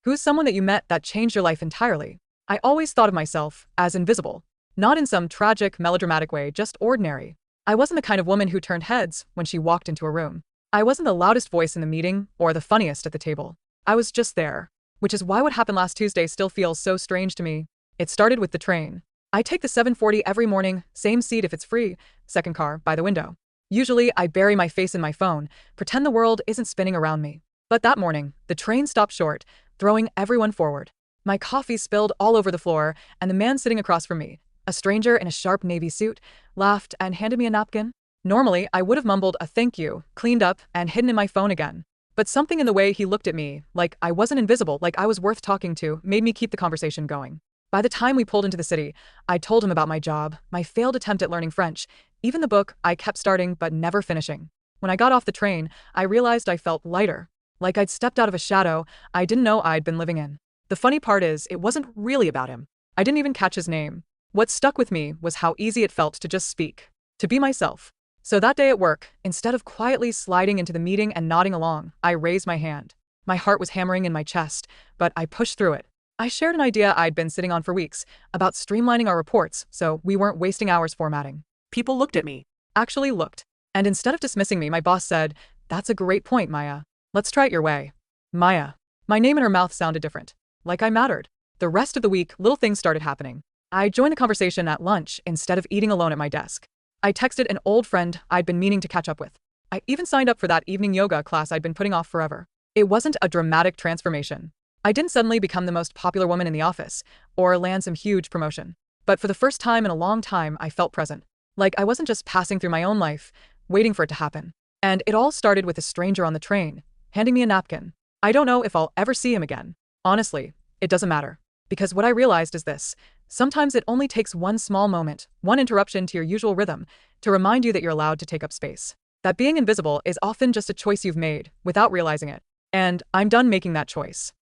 Who's someone that you met that changed your life entirely? I always thought of myself as invisible. Not in some tragic, melodramatic way, just ordinary. I wasn't the kind of woman who turned heads when she walked into a room. I wasn't the loudest voice in the meeting or the funniest at the table. I was just there. Which is why what happened last Tuesday still feels so strange to me. It started with the train. I take the 7:40 every morning, same seat if it's free, second car by the window. Usually, I bury my face in my phone, pretend the world isn't spinning around me. But that morning, the train stopped short, throwing everyone forward. My coffee spilled all over the floor, and the man sitting across from me, a stranger in a sharp navy suit, laughed and handed me a napkin. Normally, I would have mumbled a thank you, cleaned up, and hidden in my phone again. But something in the way he looked at me, like I wasn't invisible, like I was worth talking to, made me keep the conversation going. By the time we pulled into the city, I told him about my job, my failed attempt at learning French, even the book I kept starting but never finishing. When I got off the train, I realized I felt lighter, like I'd stepped out of a shadow I didn't know I'd been living in. The funny part is, it wasn't really about him. I didn't even catch his name. What stuck with me was how easy it felt to just speak, to be myself. So that day at work, instead of quietly sliding into the meeting and nodding along, I raised my hand. My heart was hammering in my chest, but I pushed through it. I shared an idea I'd been sitting on for weeks, about streamlining our reports so we weren't wasting hours formatting. People looked at me. Actually looked. And instead of dismissing me, my boss said, "That's a great point, Maya. Let's try it your way." Maya. My name in her mouth sounded different. Like I mattered. The rest of the week, little things started happening. I joined the conversation at lunch instead of eating alone at my desk. I texted an old friend I'd been meaning to catch up with. I even signed up for that evening yoga class I'd been putting off forever. It wasn't a dramatic transformation. I didn't suddenly become the most popular woman in the office, or land some huge promotion. But for the first time in a long time, I felt present. Like I wasn't just passing through my own life, waiting for it to happen. And it all started with a stranger on the train, handing me a napkin. I don't know if I'll ever see him again. Honestly, it doesn't matter. Because what I realized is this. Sometimes it only takes one small moment, one interruption to your usual rhythm, to remind you that you're allowed to take up space. That being invisible is often just a choice you've made, without realizing it. And I'm done making that choice.